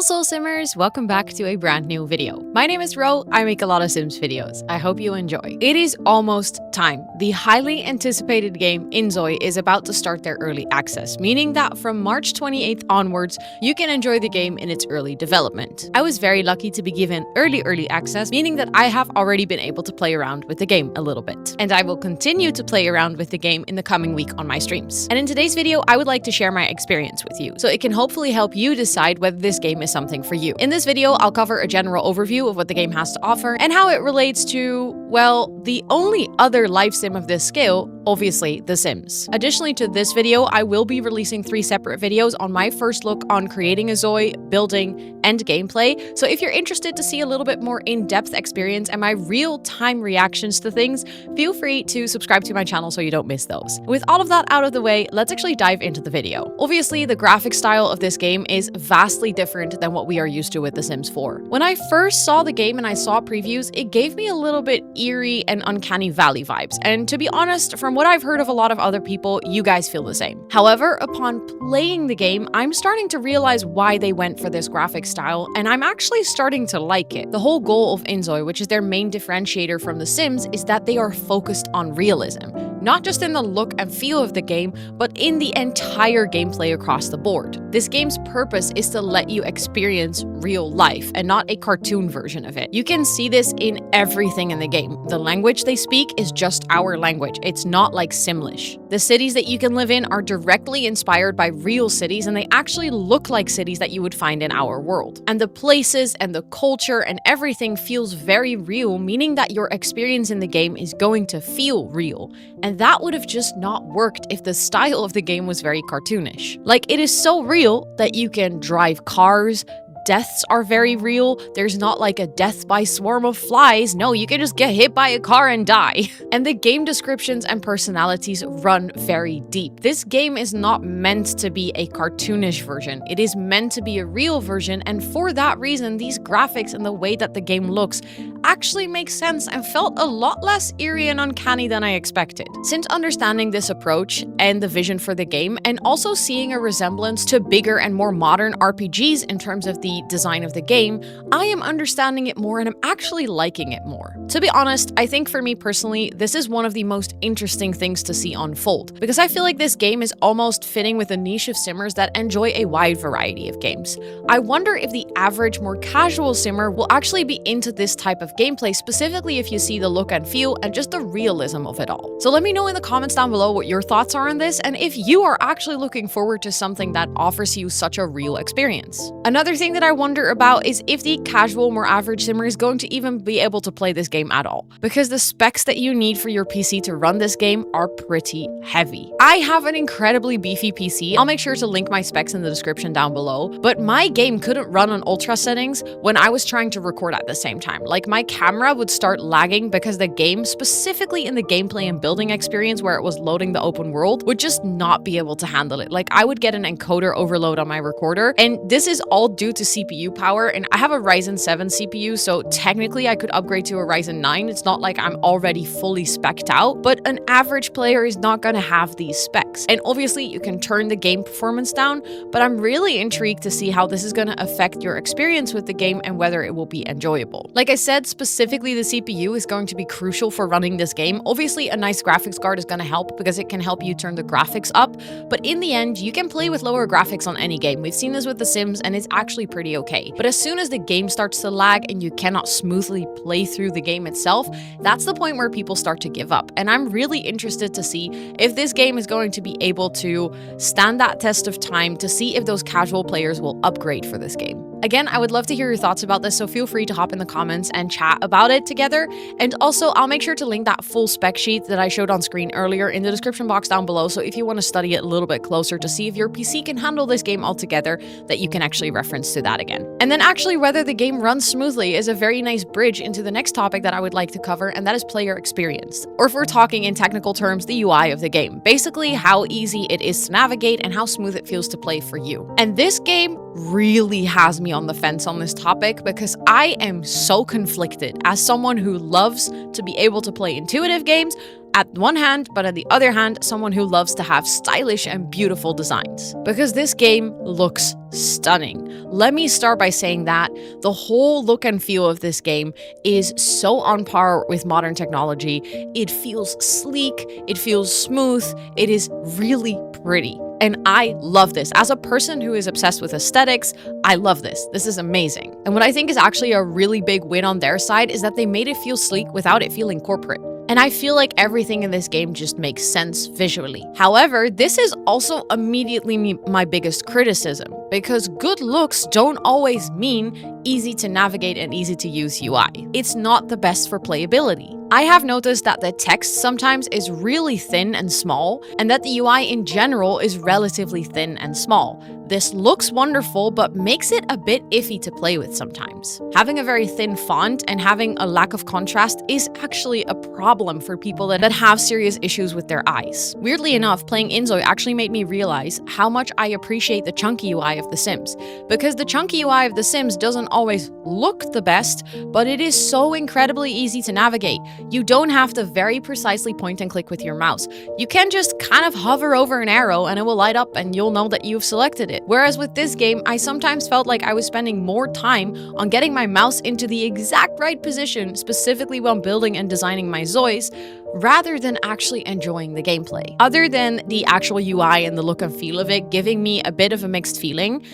So Simmers, welcome back to a brand new video. My name is Ro, I make a lot of Sims videos. I hope you enjoy. It is almost time. The highly anticipated game inZOI is about to start their early access, meaning that from March 28th onwards, you can enjoy the game in its early development. I was very lucky to be given early access, meaning that I have already been able to play around with the game a little bit. And I will continue to play around with the game in the coming week on my streams. And in today's video, I would like to share my experience with you, so it can hopefully help you decide whether this game is something for you. In this video, I'll cover a general overview of what the game has to offer and how it relates to, well, the only other live sim of this scale, obviously The Sims. Additionally to this video, I will be releasing 3 separate videos on my first look on creating a ZOI, building, and gameplay. So if you're interested to see a little bit more in-depth experience and my real-time reactions to things, feel free to subscribe to my channel so you don't miss those. With all of that out of the way, let's actually dive into the video. Obviously, the graphic style of this game is vastly different than what we are used to with The Sims 4. When I first saw the game and I saw previews, it gave me a little bit eerie and uncanny valley vibes. And to be honest, from what I've heard of a lot of other people, you guys feel the same. However, upon playing the game, I'm starting to realize why they went for this graphic style, and I'm actually starting to like it. The whole goal of inZOI, which is their main differentiator from The Sims, is that they are focused on realism. Not just in the look and feel of the game, but in the entire gameplay across the board. This game's purpose is to let you experience real life and not a cartoon version of it. You can see this in everything in the game. The language they speak is just our language. It's not like Simlish. The cities that you can live in are directly inspired by real cities, and they actually look like cities that you would find in our world. And the places and the culture and everything feels very real, meaning that your experience in the game is going to feel real. And that would have just not worked if the style of the game was very cartoonish. Like, it is so real that you can drive cars, deaths are very real. There's not like a death by swarm of flies. No, you can just get hit by a car and die. And the game descriptions and personalities run very deep. This game is not meant to be a cartoonish version. It is meant to be a real version, and for that reason, these graphics and the way that the game looks actually makes sense and felt a lot less eerie and uncanny than I expected. Since understanding this approach and the vision for the game, and also seeing a resemblance to bigger and more modern RPGs in terms of the design of the game, I am understanding it more and I'm actually liking it more. To be honest, I think for me personally, this is one of the most interesting things to see unfold, because I feel like this game is almost fitting with a niche of simmers that enjoy a wide variety of games. I wonder if the average, more casual simmer will actually be into this type of gameplay, specifically if you see the look and feel and just the realism of it all. So let me know in the comments down below what your thoughts are on this, and if you are actually looking forward to something that offers you such a real experience. Another thing that I wonder about is if the casual, more average simmer is going to even be able to play this game at all, because the specs that you need for your PC to run this game are pretty heavy. I have an incredibly beefy PC. I'll make sure to link my specs in the description down below, but my game couldn't run on ultra settings when I was trying to record at the same time. Like, my camera would start lagging because the game, specifically in the gameplay and building experience where it was loading the open world, would just not be able to handle it. Like, I would get an encoder overload on my recorder, and this is all due to CPU power, and I have a Ryzen 7 CPU, so technically I could upgrade to a Ryzen 9. It's not like I'm already fully specced out, but an average player is not going to have these specs. And obviously you can turn the game performance down, but I'm really intrigued to see how this is going to affect your experience with the game and whether it will be enjoyable. Like I said, specifically the CPU is going to be crucial for running this game. Obviously a nice graphics card is going to help because it can help you turn the graphics up, but in the end you can play with lower graphics on any game. We've seen this with The Sims and it's actually pretty okay. But as soon as the game starts to lag and you cannot smoothly play through the game itself, that's the point where people start to give up. And I'm really interested to see if this game is going to be able to stand that test of time, to see if those casual players will upgrade for this game. Again, I would love to hear your thoughts about this, so feel free to hop in the comments and chat about it together. And also, I'll make sure to link that full spec sheet that I showed on screen earlier in the description box down below, so if you want to study it a little bit closer to see if your PC can handle this game altogether, that you can actually reference to that again. And then actually whether the game runs smoothly is a very nice bridge into the next topic that I would like to cover, and that is player experience. Or if we're talking in technical terms, the UI of the game. Basically, how easy it is to navigate and how smooth it feels to play for you. And this game really has me on the fence on this topic because I am so conflicted. As someone who loves to be able to play intuitive games, at one hand, but on the other hand, someone who loves to have stylish and beautiful designs. Because this game looks stunning. Let me start by saying that the whole look and feel of this game is so on par with modern technology. It feels sleek, it feels smooth, it is really pretty. And I love this. As a person who is obsessed with aesthetics, I love this. This is amazing. And what I think is actually a really big win on their side is that they made it feel sleek without it feeling corporate. And I feel like everything in this game just makes sense visually. However, this is also immediately my biggest criticism, because good looks don't always mean easy to navigate and easy to use UI. It's not the best for playability. I have noticed that the text sometimes is really thin and small, and that the UI in general is relatively thin and small. This looks wonderful, but makes it a bit iffy to play with sometimes. Having a very thin font and having a lack of contrast is actually a problem for people that have serious issues with their eyes. Weirdly enough, playing inZOI actually made me realize how much I appreciate the chunky UI of The Sims, because the chunky UI of The Sims doesn't always look the best, but it is so incredibly easy to navigate. You don't have to very precisely point and click with your mouse. You can just kind of hover over an arrow and it will light up and you'll know that you've selected it. Whereas with this game, I sometimes felt like I was spending more time on getting my mouse into the exact right position, specifically when building and designing my ZOIs, rather than actually enjoying the gameplay. Other than the actual UI and the look and feel of it giving me a bit of a mixed feeling,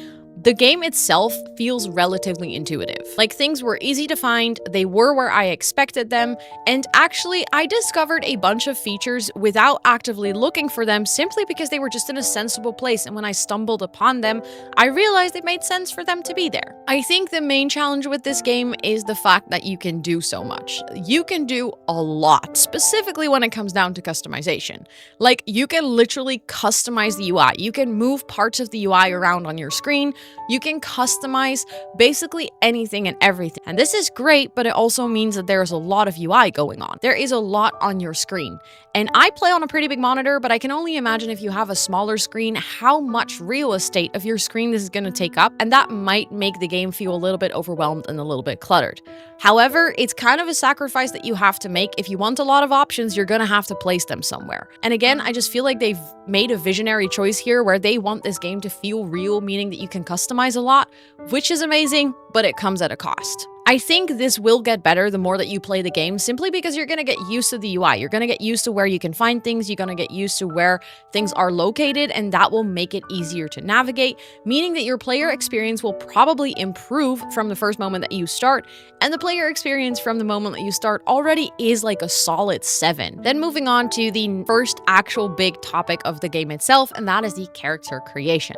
the game itself feels relatively intuitive. Like, things were easy to find, they were where I expected them, and actually I discovered a bunch of features without actively looking for them simply because they were just in a sensible place, and when I stumbled upon them, I realized it made sense for them to be there. I think the main challenge with this game is the fact that you can do so much. You can do a lot, specifically when it comes down to customization. Like, you can literally customize the UI. You can move parts of the UI around on your screen. You can customize basically anything and everything. And this is great, but it also means that there's a lot of UI going on. There is a lot on your screen. And I play on a pretty big monitor, but I can only imagine if you have a smaller screen, how much real estate of your screen this is going to take up. And that might make the game feel a little bit overwhelmed and a little bit cluttered. However, it's kind of a sacrifice that you have to make. If you want a lot of options, you're going to have to place them somewhere. And again, I just feel like they've made a visionary choice here where they want this game to feel real, meaning that you can customize a lot, which is amazing, but it comes at a cost. I think this will get better the more that you play the game, simply because you're going to get used to the UI. You're going to get used to where you can find things. You're going to get used to where things are located, and that will make it easier to navigate, meaning that your player experience will probably improve from the first moment that you start, and the player experience from the moment that you start already is like a solid 7. Then moving on to the first actual big topic of the game itself, and that is the character creation.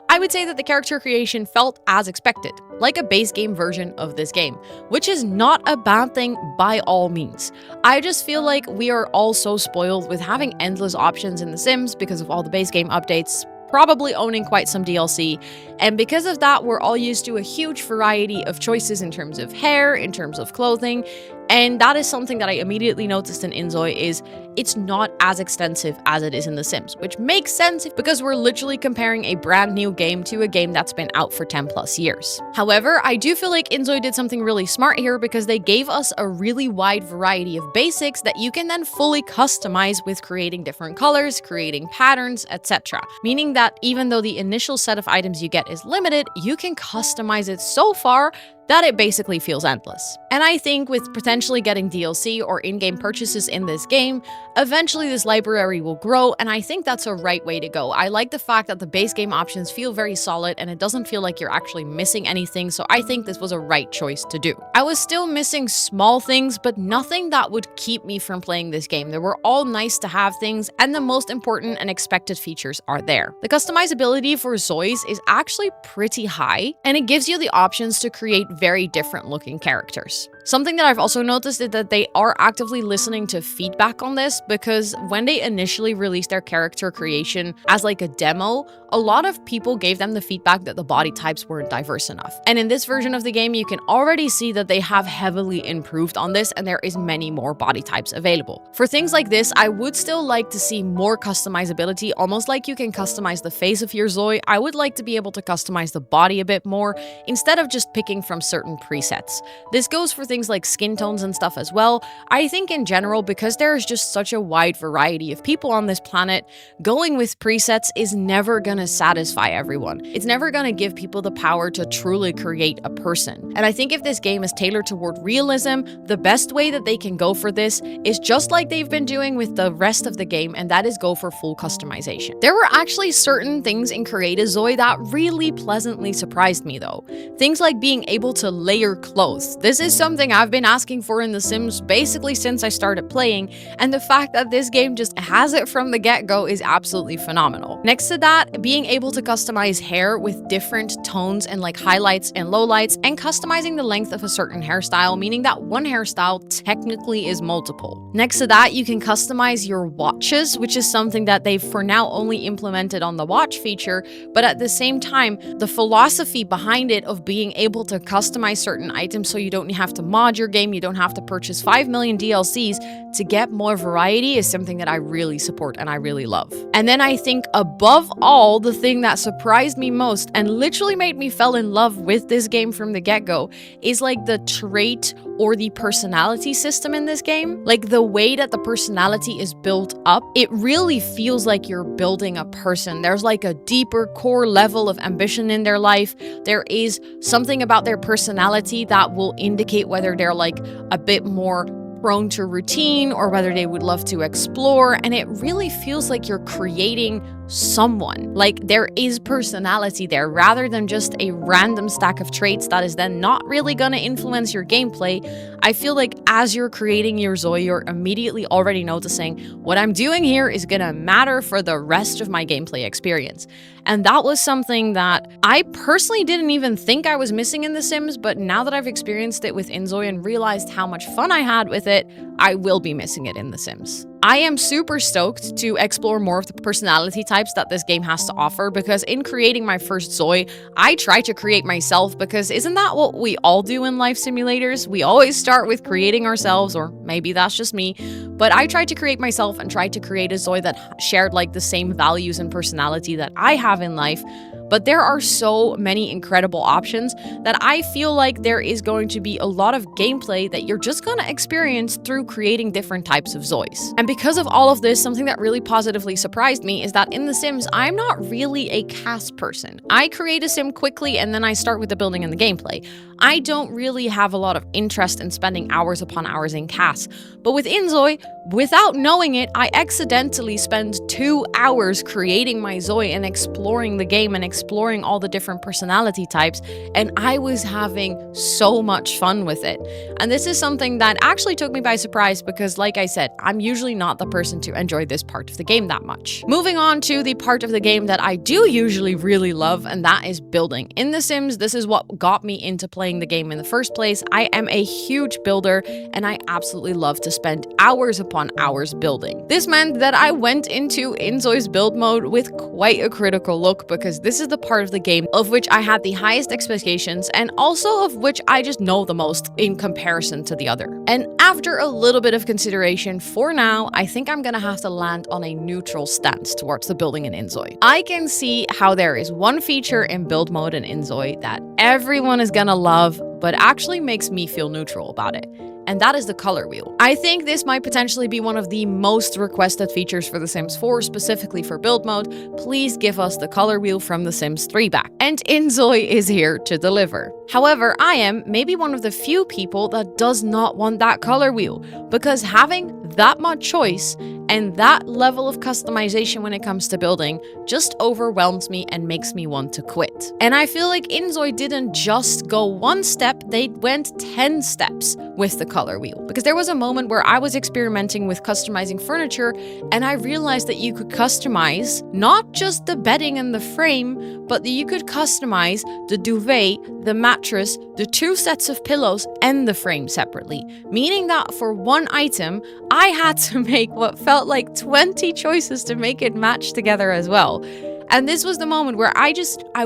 I would say that the character creation felt as expected, like a base game version of this game, which is not a bad thing by all means. I just feel like we are all so spoiled with having endless options in The Sims because of all the base game updates, probably owning quite some DLC, and because of that, we're all used to a huge variety of choices in terms of hair, in terms of clothing, and that is something that I immediately noticed in inZOI is it's not as extensive as it is in The Sims, which makes sense because we're literally comparing a brand new game to a game that's been out for 10 plus years. However, I do feel like inZOI did something really smart here because they gave us a really wide variety of basics that you can then fully customize with creating different colors, creating patterns, etc. Meaning that even though the initial set of items you get is limited, you can customize it so far that it basically feels endless. And I think with potentially getting DLC or in-game purchases in this game, eventually this library will grow, and I think that's a right way to go. I like the fact that the base game options feel very solid and it doesn't feel like you're actually missing anything, so I think this was a right choice to do. I was still missing small things, but nothing that would keep me from playing this game. They were all nice to have things, and the most important and expected features are there. The customizability for ZOIs is actually pretty high, and it gives you the options to create very different looking characters. Something that I've also noticed is that they are actively listening to feedback on this, because when they initially released their character creation as like a demo, a lot of people gave them the feedback that the body types weren't diverse enough. And in this version of the game, you can already see that they have heavily improved on this, and there is many more body types available. For things like this, I would still like to see more customizability, almost like you can customize the face of your ZOI. I would like to be able to customize the body a bit more, instead of just picking from certain presets. This goes for things like skin tones and stuff as well. I think in general, because there is just such a wide variety of people on this planet, going with presets is never gonna satisfy everyone. It's never gonna give people the power to truly create a person. And I think if this game is tailored toward realism, the best way that they can go for this is just like they've been doing with the rest of the game, and that is go for full customization. There were actually certain things in KRAFTON that really pleasantly surprised me though. Things like being able to layer clothes. This is something I've been asking for in The Sims basically since I started playing, and the fact that this game just has it from the get-go is absolutely phenomenal. Next to that, being able to customize hair with different tones and like highlights and lowlights, and customizing the length of a certain hairstyle, meaning that one hairstyle technically is multiple. Next to that, you can customize your watches, which is something that they've for now only implemented on the watch feature, but at the same time, the philosophy behind it of being able to customize certain items so you don't have to mod your game, you don't have to purchase 5 million DLCs to get more variety is something that I really support and I really love. And then I think above all, the thing that surprised me most and literally made me fall in love with this game from the get-go is like the trait or the personality system in this game. Like the way that the personality is built up, it really feels like you're building a person. There's like a deeper core level of ambition in their life. There is something about their personality that will indicate whether they're like a bit more prone to routine or whether they would love to explore, and it really feels like you're creating someone. Like there is personality there rather than just a random stack of traits that is then not really gonna influence your gameplay. I feel like as you're creating your Zoe, you're immediately already noticing what I'm doing here is gonna matter for the rest of my gameplay experience. And that was something that I personally didn't even think I was missing in The Sims, but now that I've experienced it with inZOI and realized how much fun I had with it, I will be missing it in The Sims. I am super stoked to explore more of the personality types that this game has to offer, because in creating my first Zoe, I try to create myself, because isn't that what we all do in life simulators? We always start with creating ourselves, or maybe that's just me, but I tried to create myself and tried to create a Zoe that shared like the same values and personality that I have in life. But there are so many incredible options that I feel like there is going to be a lot of gameplay that you're just gonna experience through creating different types of Zoes. And because of all of this, something that really positively surprised me is that in The Sims, I'm not really a cast person. I create a sim quickly and then I start with the building and the gameplay. I don't really have a lot of interest in spending hours upon hours in casts. But with inZOI, without knowing it, I accidentally spend 2 hours creating my Zoe and exploring the game and exploring all the different personality types, and I was having so much fun with it. And this is something that actually took me by surprise because, like I said, I'm usually not the person to enjoy this part of the game that much. Moving on to the part of the game that I do usually really love, and that is building. In The Sims, this is what got me into playing the game in the first place. I am a huge builder, and I absolutely love to spend hours upon hours building. This meant that I went into inZOI's build mode with quite a critical look, because this is the part of the game of which I had the highest expectations and also of which I just know the most in comparison to the other. And after a little bit of consideration, for now, I think I'm gonna have to land on a neutral stance towards the building in inZOI. I can see how there is one feature in build mode in inZOI that everyone is gonna love, but actually makes me feel neutral about it. And that is the color wheel. I think this might potentially be one of the most requested features for The Sims 4, specifically for build mode. Please give us the color wheel from The Sims 3 back. And inZOI is here to deliver. However, I am maybe one of the few people that does not want that color wheel, because having that much choice and that level of customization when it comes to building just overwhelms me and makes me want to quit. And I feel like inZOI didn't just go one step, they went 10 steps with the color wheel. Because there was a moment where I was experimenting with customizing furniture, and I realized that you could customize not just the bedding and the frame, but that you could customize the duvet, the mattress, the 2 sets of pillows, and the frame separately. Meaning that for one item, I had to make what felt like 20 choices to make it match together as well. And this was the moment where I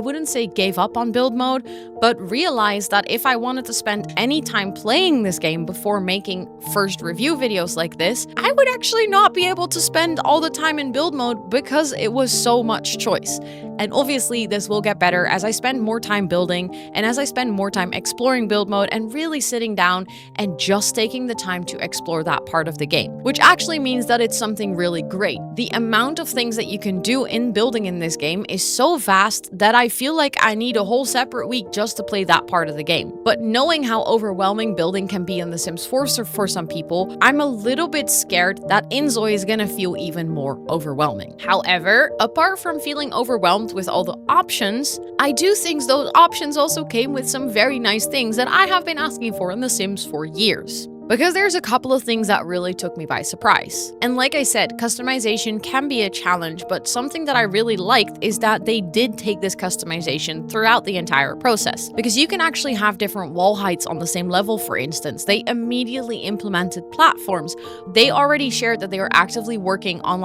wouldn't say gave up on build mode, but realized that if I wanted to spend any time playing this game before making first review videos like this, I would actually not be able to spend all the time in build mode because it was so much choice. And obviously this will get better as I spend more time building and as I spend more time exploring build mode and really sitting down and just taking the time to explore that part of the game, which actually means that it's something really great. The amount of things that you can do in building in this game is so vast that I feel like I need a whole separate week just to play that part of the game. But knowing how overwhelming building can be in The Sims 4 for some people, I'm a little bit scared that inZOI is gonna feel even more overwhelming. However, apart from feeling overwhelmed with all the options, I do think those options also came with some very nice things that I have been asking for in The Sims for years. Because there's a couple of things that really took me by surprise. And like I said, customization can be a challenge, but something that I really liked is that they did take this customization throughout the entire process. Because you can actually have different wall heights on the same level, for instance. They immediately implemented platforms. They already shared that they are actively working on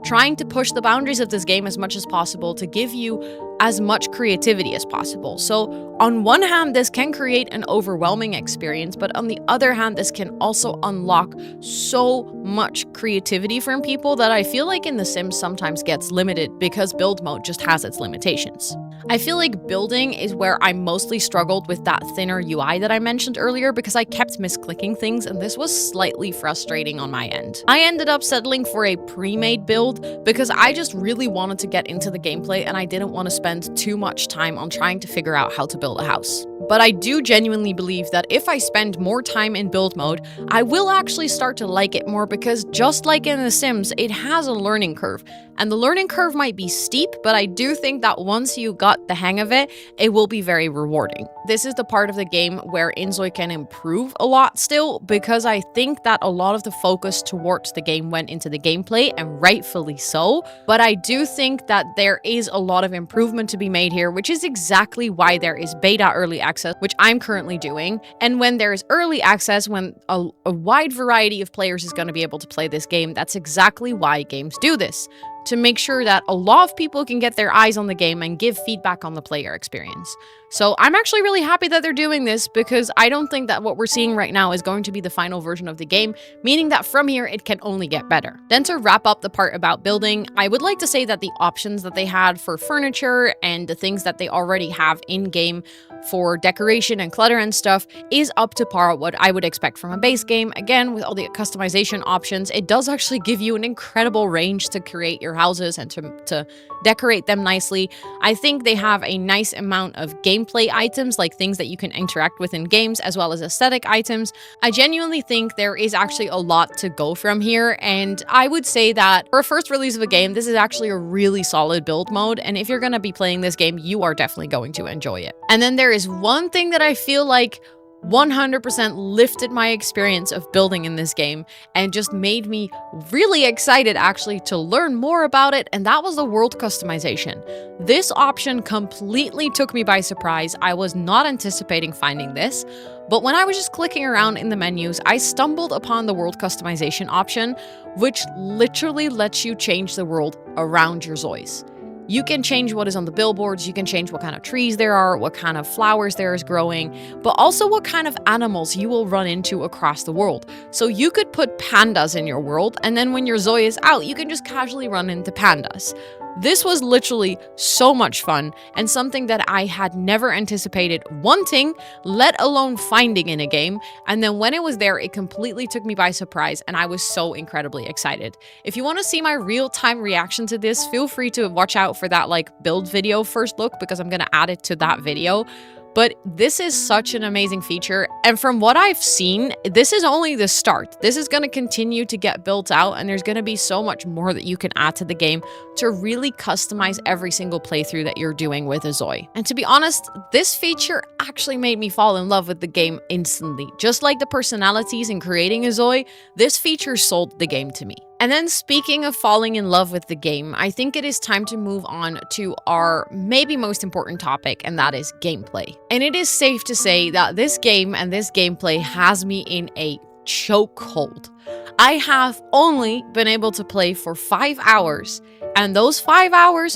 trying to push the boundaries of this game as much as possible to give you as much creativity as possible. So on one hand, this can create an overwhelming experience, but on the other hand, this can also unlock so much creativity from people that I feel like in The Sims sometimes gets limited because build mode just has its limitations. I feel like building is where I mostly struggled with that thinner UI that I mentioned earlier because I kept misclicking things and this was slightly frustrating on my end. I ended up settling for a pre-made build because I just really wanted to get into the gameplay and I didn't want to spend too much time on trying to figure out how to build a house. But I do genuinely believe that if I spend more time in build mode, I will actually start to like it more because just like in The Sims, it has a learning curve. And the learning curve might be steep, but I do think that once you got the hang of it, it will be very rewarding. This is the part of the game where inZOI can improve a lot still, because I think that a lot of the focus towards the game went into the gameplay, and rightfully so. But I do think that there is a lot of improvement to be made here, which is exactly why there is beta early access, which I'm currently doing. And when there is early access, when a wide variety of players is going to be able to play this game, that's exactly why games do this. To make sure that a lot of people can get their eyes on the game and give feedback on the player experience. So I'm actually really happy that they're doing this because I don't think that what we're seeing right now is going to be the final version of the game, meaning that from here it can only get better. Then to wrap up the part about building, I would like to say that the options that they had for furniture and the things that they already have in-game for decoration and clutter and stuff is up to par what I would expect from a base game. Again, with all the customization options, it does actually give you an incredible range to create your houses and to decorate them nicely. I think they have a nice amount of gameplay items, like things that you can interact with in games, as well as aesthetic items. I genuinely think there is actually a lot to go from here, and I would say that for a first release of a game, this is actually a really solid build mode, and if you're going to be playing this game, you are definitely going to enjoy it. And then there is one thing that I feel like 100% lifted my experience of building in this game and just made me really excited actually to learn more about it, and that was the world customization. This option completely took me by surprise. I was not anticipating finding this, but when I was just clicking around in the menus, I stumbled upon the world customization option, which literally lets you change the world around your ZOIs. You can change what is on the billboards, you can change what kind of trees there are, what kind of flowers there is growing, but also what kind of animals you will run into across the world. So you could put pandas in your world, and then when your ZOI is out, you can just casually run into pandas. This was literally so much fun and something that I had never anticipated wanting, let alone finding in a game. And then when it was there, it completely took me by surprise and I was so incredibly excited. If you want to see my real-time reaction to this, feel free to watch out for that build video first look, because I'm going to add it to that video. But this is such an amazing feature, and from what I've seen, this is only the start. This is going to continue to get built out, and there's going to be so much more that you can add to the game to really customize every single playthrough that you're doing with a ZOI. And to be honest, this feature actually made me fall in love with the game instantly. Just like the personalities in creating a ZOI, this feature sold the game to me. And then speaking of falling in love with the game, I think it is time to move on to our maybe most important topic, and that is gameplay. And it is safe to say that this game and this gameplay has me in a chokehold. I have only been able to play for 5 hours, and those 5 hours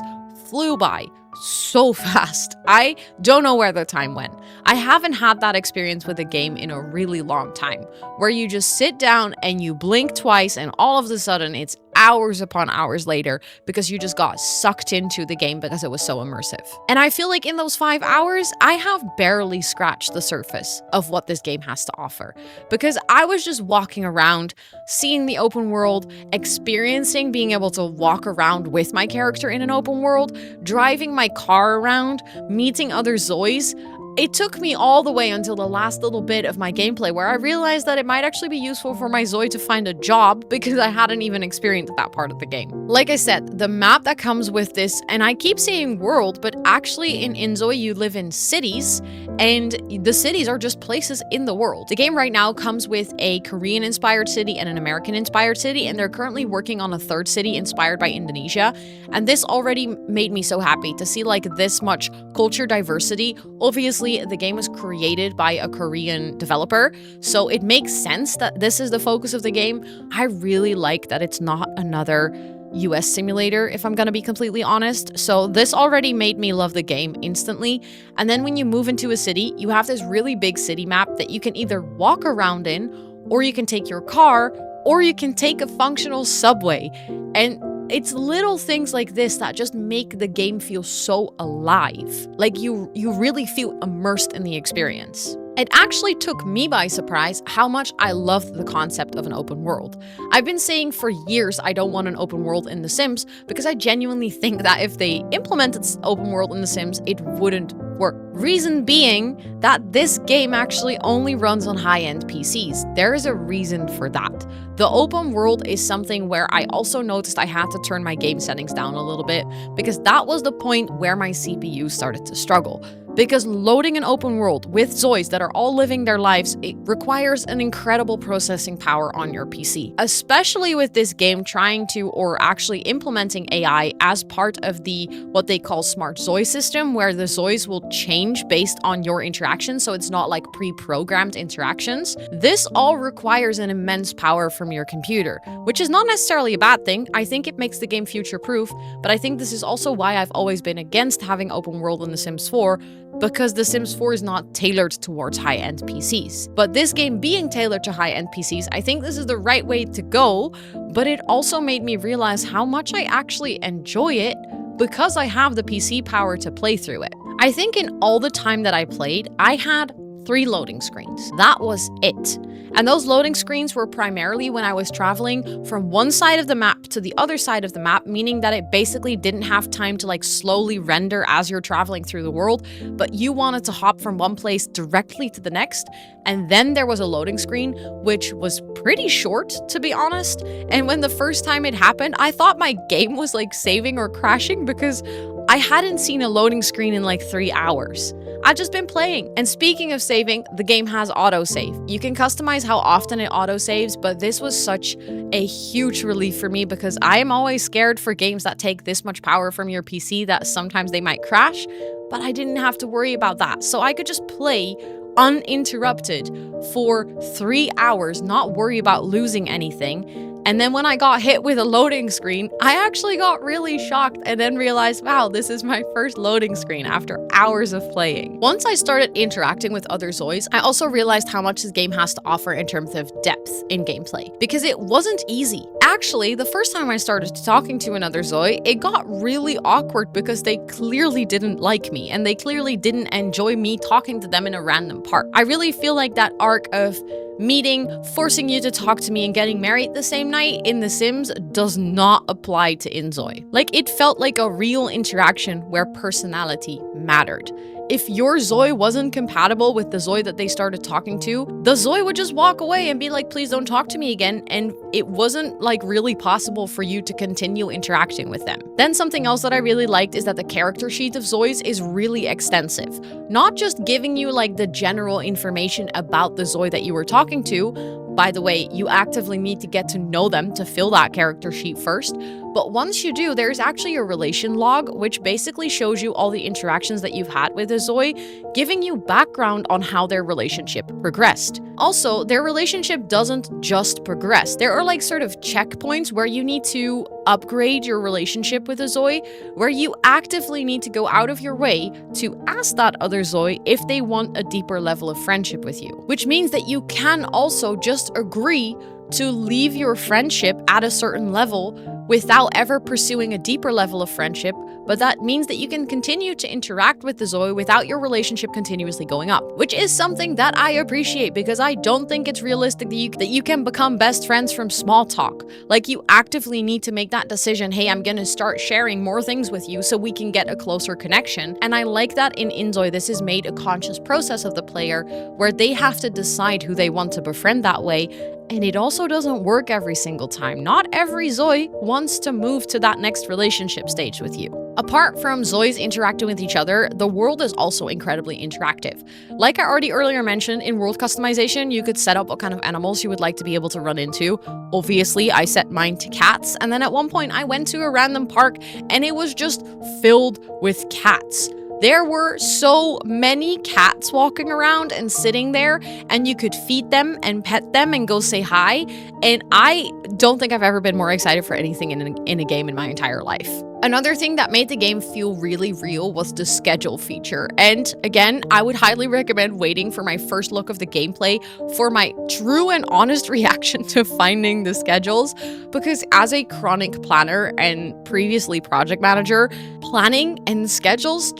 flew by so fast. I don't know where the time went. I haven't had that experience with a game in a really long time, where you just sit down and you blink twice and all of a sudden it's hours upon hours later because you just got sucked into the game because it was so immersive. And I feel like in those 5 hours, I have barely scratched the surface of what this game has to offer, because I was just walking around, seeing the open world, experiencing being able to walk around with my character in an open world, driving my car around, meeting other ZOIs. It took me all the way until the last little bit of my gameplay where I realized that it might actually be useful for my ZOI to find a job, because I hadn't even experienced that part of the game. Like I said, the map that comes with this, and I keep saying world, but actually in inZOI you live in cities, and the cities are just places in the world. The game right now comes with a Korean-inspired city and an American-inspired city, and they're currently working on a third city inspired by Indonesia, and this already made me so happy to see like this much culture diversity. Obviously, the game was created by a Korean developer, so it makes sense that this is the focus of the game. I really like that it's not another US simulator, if I'm gonna be completely honest. So this already made me love the game instantly. And then when you move into a city, you have this really big city map that you can either walk around in, or you can take your car, or you can take a functional subway. And it's little things like this that just make the game feel so alive. Like you really feel immersed in the experience. It actually took me by surprise how much I loved the concept of an open world. I've been saying for years I don't want an open world in The Sims because I genuinely think that if they implemented open world in The Sims, it wouldn't work. Reason being that this game actually only runs on high-end PCs. There is a reason for that. The open world is something where I also noticed I had to turn my game settings down a little bit, because that was the point where my CPU started to struggle. Because loading an open world with ZOIs that are all living their lives, it requires an incredible processing power on your PC. Especially with this game trying to, or actually implementing AI as part of the, what they call smart ZOI system, where the ZOIs will change based on your interactions, so it's not like pre-programmed interactions. This all requires an immense power from your computer, which is not necessarily a bad thing. I think it makes the game future-proof, but I think this is also why I've always been against having open world in The Sims 4, because The Sims 4 is not tailored towards high-end PCs. But this game being tailored to high-end PCs, I think this is the right way to go, but it also made me realize how much I actually enjoy it because I have the PC power to play through it. I think in all the time that I played, I had 3 loading screens. That was it. And those loading screens were primarily when I was traveling from one side of the map to the other side of the map, meaning that it basically didn't have time to like slowly render as you're traveling through the world, but you wanted to hop from one place directly to the next. And then there was a loading screen, which was pretty short, to be honest. And when the first time it happened, I thought my game was like saving or crashing because I hadn't seen a loading screen in like 3 hours. I've just been playing. And speaking of saving, the game has autosave. You can customize how often it autosaves, but this was such a huge relief for me because I am always scared for games that take this much power from your PC that sometimes they might crash, but I didn't have to worry about that. So I could just play uninterrupted for 3 hours, not worry about losing anything. And then when I got hit with a loading screen, I actually got really shocked and then realized, wow, this is my first loading screen after hours of playing. Once I started interacting with other ZOIs, I also realized how much this game has to offer in terms of depth in gameplay, because it wasn't easy. Actually, the first time I started talking to another ZOI, it got really awkward because they clearly didn't like me and they clearly didn't enjoy me talking to them in a random part. I really feel like that arc of meeting, forcing you to talk to me, and getting married the same night in The Sims does not apply to inZOI. Like, it felt like a real interaction where personality mattered. If your ZOI wasn't compatible with the ZOI that they started talking to, the ZOI would just walk away and be like, please don't talk to me again, and it wasn't like really possible for you to continue interacting with them. Then something else that I really liked is that the character sheet of ZOIs is really extensive. Not just giving you like the general information about the ZOI that you were talking to, By the way, you actively need to get to know them to fill that character sheet first. But once you do, there's actually a relation log, which basically shows you all the interactions that you've had with inZOI, giving you background on how their relationship progressed. Also, their relationship doesn't just progress. There are like sort of checkpoints where you need to upgrade your relationship with inZOI, where you actively need to go out of your way to ask that other ZOI if they want a deeper level of friendship with you. Which means that you can also just agree to leave your friendship at a certain level without ever pursuing a deeper level of friendship, but that means that you can continue to interact with the ZOI without your relationship continuously going up, which is something that I appreciate because I don't think it's realistic that you can become best friends from small talk. Like, you actively need to make that decision, hey, I'm gonna start sharing more things with you so we can get a closer connection. And I like that in inZOI, this is made a conscious process of the player where they have to decide who they want to befriend that way. And it also doesn't work every single time. Not every ZOI wants to move to that next relationship stage with you. Apart from ZOIs interacting with each other, the world is also incredibly interactive. Like I already earlier mentioned, in world customization, you could set up what kind of animals you would like to be able to run into. Obviously, I set mine to cats, and then at one point I went to a random park and it was just filled with cats. There were so many cats walking around and sitting there, and you could feed them and pet them and go say hi. And I don't think I've ever been more excited for anything in a game in my entire life. Another thing that made the game feel really real was the schedule feature. And again, I would highly recommend waiting for my first look of the gameplay for my true and honest reaction to finding the schedules, because as a chronic planner and previously project manager, planning and schedules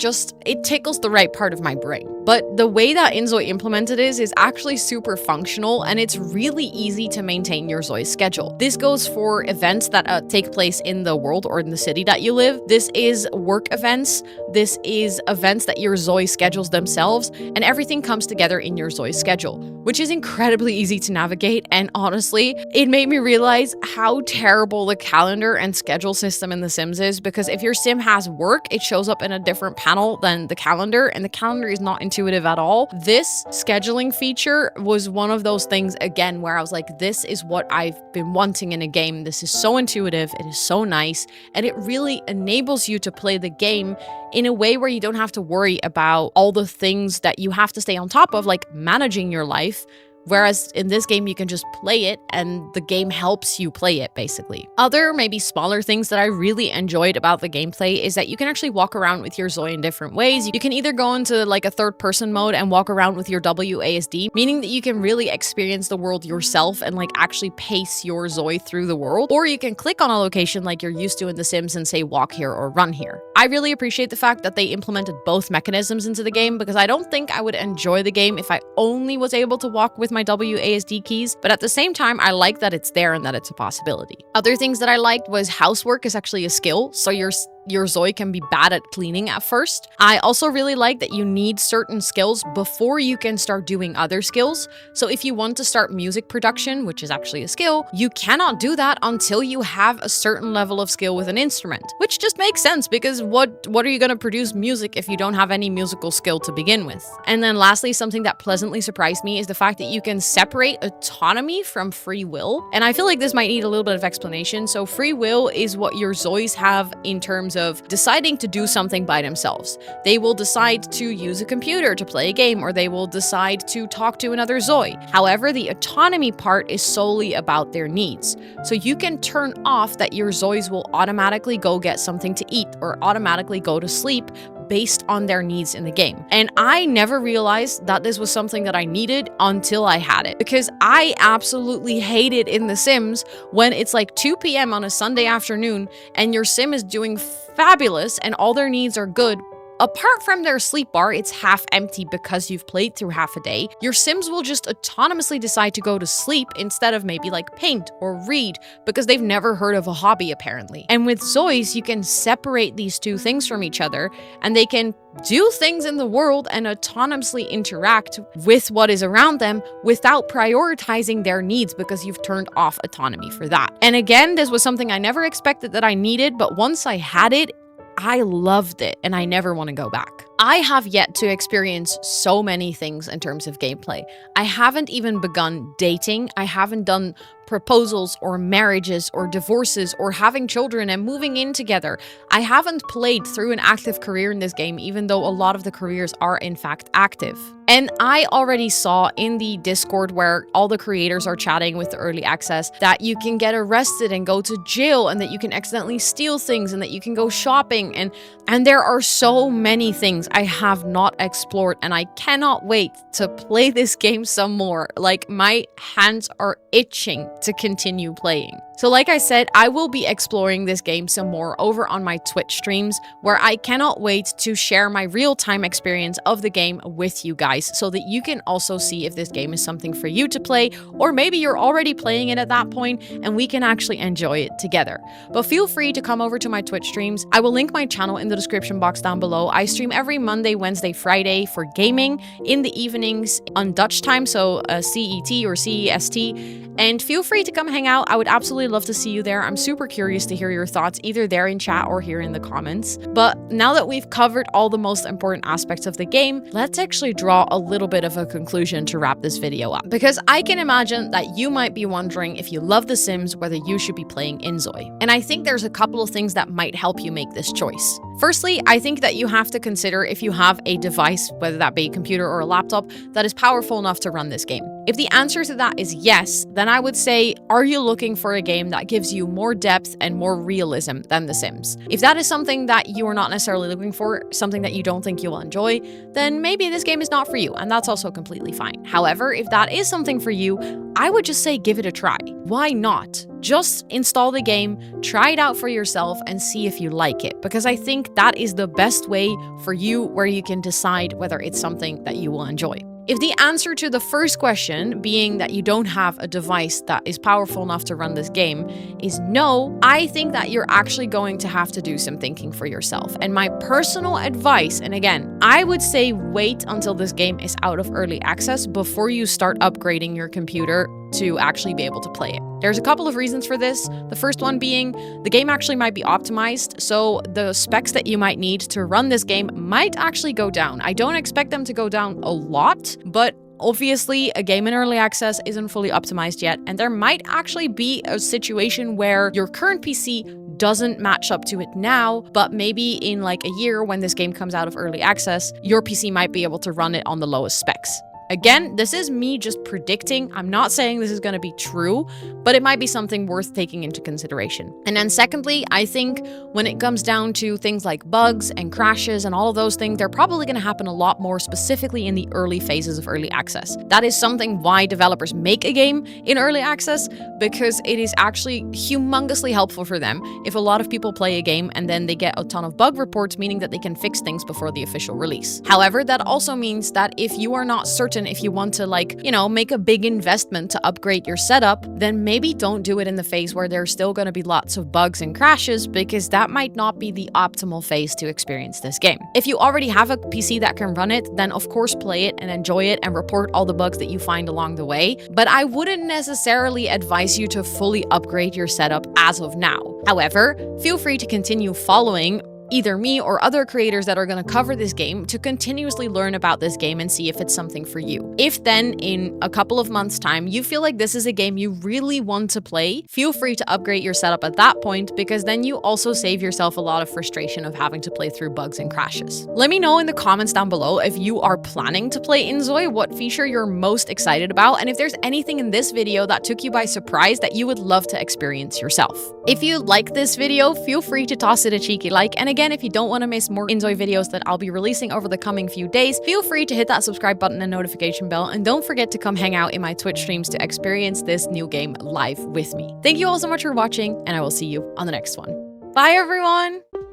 it tickles the right part of my brain. But the way that inZOI implemented is actually super functional, and it's really easy to maintain your ZOI schedule. This goes for events that take place in the world or in the city that you live. This is work events. This is events that your ZOI schedules themselves, and everything comes together in your ZOI schedule, which is incredibly easy to navigate. And honestly, it made me realize how terrible the calendar and schedule system in The Sims is, because if your sim has work, it shows up in a different panel than the calendar, and the calendar is not intuitive at all. This scheduling feature was one of those things, again, where I was like, this is what I've been wanting in a game. This is so intuitive, it is so nice, and it really enables you to play the game in a way where you don't have to worry about all the things that you have to stay on top of, like managing your life. Whereas in this game, you can just play it and the game helps you play it, basically. Other, maybe smaller things that I really enjoyed about the gameplay is that you can actually walk around with your ZOI in different ways. You can either go into like a third-person mode and walk around with your WASD, meaning that you can really experience the world yourself and like actually pace your ZOI through the world. Or you can click on a location like you're used to in The Sims and say walk here or run here. I really appreciate the fact that they implemented both mechanisms into the game, because I don't think I would enjoy the game if I only was able to walk with my WASD keys, but at the same time, I like that it's there and that it's a possibility. Other things that I liked was housework is actually a skill, so your ZOI can be bad at cleaning at first. I also really like that you need certain skills before you can start doing other skills. So if you want to start music production, which is actually a skill, you cannot do that until you have a certain level of skill with an instrument, which just makes sense, because what are you going to produce music if you don't have any musical skill to begin with? And then lastly, something that pleasantly surprised me is the fact that you can separate autonomy from free will. And I feel like this might need a little bit of explanation. So free will is what your ZOIs have in terms of deciding to do something by themselves. They will decide to use a computer to play a game, or they will decide to talk to another ZOI. However, the autonomy part is solely about their needs. So you can turn off that your ZOIs will automatically go get something to eat or automatically go to sleep based on their needs in the game. And I never realized that this was something that I needed until I had it, because I absolutely hate it in The Sims when it's like 2 p.m. on a Sunday afternoon and your sim is doing fabulous and all their needs are good. Apart from their sleep bar, it's half empty because you've played through half a day. Your Sims will just autonomously decide to go to sleep instead of maybe like paint or read, because they've never heard of a hobby apparently. And with ZOIs, you can separate these two things from each other, and they can do things in the world and autonomously interact with what is around them without prioritizing their needs, because you've turned off autonomy for that. And again, this was something I never expected that I needed, but once I had it, I loved it and I never want to go back. I have yet to experience so many things in terms of gameplay. I haven't even begun dating. I haven't done proposals or marriages or divorces or having children and moving in together. I haven't played through an active career in this game, even though a lot of the careers are in fact active. And I already saw in the Discord where all the creators are chatting with the early access that you can get arrested and go to jail, and that you can accidentally steal things, and that you can go shopping, and there are so many things I have not explored, and I cannot wait to play this game some more. Like, my hands are itching to continue playing. So like I said, I will be exploring this game some more over on my Twitch streams, where I cannot wait to share my real-time experience of the game with you guys, so that you can also see if this game is something for you to play, or maybe you're already playing it at that point and we can actually enjoy it together. But feel free to come over to my Twitch streams. I will link my channel in the description box down below. I stream every Monday, Wednesday, Friday for gaming in the evenings on Dutch time, so CET or CEST. And feel free to come hang out. I would absolutely love to see you there. I'm super curious to hear your thoughts, either there in chat or here in the comments. But now that we've covered all the most important aspects of the game, let's actually draw a little bit of a conclusion to wrap this video up. Because I can imagine that you might be wondering, if you love The Sims, whether you should be playing inZOI. And I think there's a couple of things that might help you make this choice. Firstly, I think that you have to consider if you have a device, whether that be a computer or a laptop, that is powerful enough to run this game. If the answer to that is yes, then I would say, are you looking for a game that gives you more depth and more realism than The Sims? If that is something that you are not necessarily looking for, something that you don't think you will enjoy, then maybe this game is not for you, and that's also completely fine. However, if that is something for you, I would just say give it a try. Why not? Just install the game, try it out for yourself, and see if you like it, because I think that is the best way for you, where you can decide whether it's something that you will enjoy. If the answer to the first question, being that you don't have a device that is powerful enough to run this game, is no, I think that you're actually going to have to do some thinking for yourself. And my personal advice, and again, I would say wait until this game is out of early access before you start upgrading your computer to actually be able to play it. There's a couple of reasons for this. The first one being, the game actually might be optimized, so the specs that you might need to run this game might actually go down. I don't expect them to go down a lot, but obviously, a game in early access isn't fully optimized yet, and there might actually be a situation where your current PC doesn't match up to it now, but maybe in like a year when this game comes out of early access, your PC might be able to run it on the lowest specs. Again, this is me just predicting. I'm not saying this is going to be true, but it might be something worth taking into consideration. And then secondly, I think when it comes down to things like bugs and crashes and all of those things, they're probably going to happen a lot more specifically in the early phases of early access. That is something why developers make a game in early access, because it is actually humongously helpful for them if a lot of people play a game and then they get a ton of bug reports, meaning that they can fix things before the official release. However, that also means that if you are not certain if you want to, like, you know, make a big investment to upgrade your setup, then maybe don't do it in the phase where there's still going to be lots of bugs and crashes, because that might not be the optimal phase to experience this game. If you already have a PC that can run it, then of course play it and enjoy it and report all the bugs that you find along the way, but I wouldn't necessarily advise you to fully upgrade your setup as of now. However, feel free to continue following either me or other creators that are going to cover this game to continuously learn about this game and see if it's something for you. If then in a couple of months' time you feel like this is a game you really want to play, feel free to upgrade your setup at that point, because then you also save yourself a lot of frustration of having to play through bugs and crashes. Let me know in the comments down below if you are planning to play inZOI, what feature you're most excited about, and if there's anything in this video that took you by surprise that you would love to experience yourself. If you like this video, feel free to toss it a cheeky like, and again, if you don't want to miss more inZOI videos that I'll be releasing over the coming few days, feel free to hit that subscribe button and notification bell, and don't forget to come hang out in my Twitch streams to experience this new game live with me. Thank you all so much for watching, and I will see you on the next one. Bye everyone!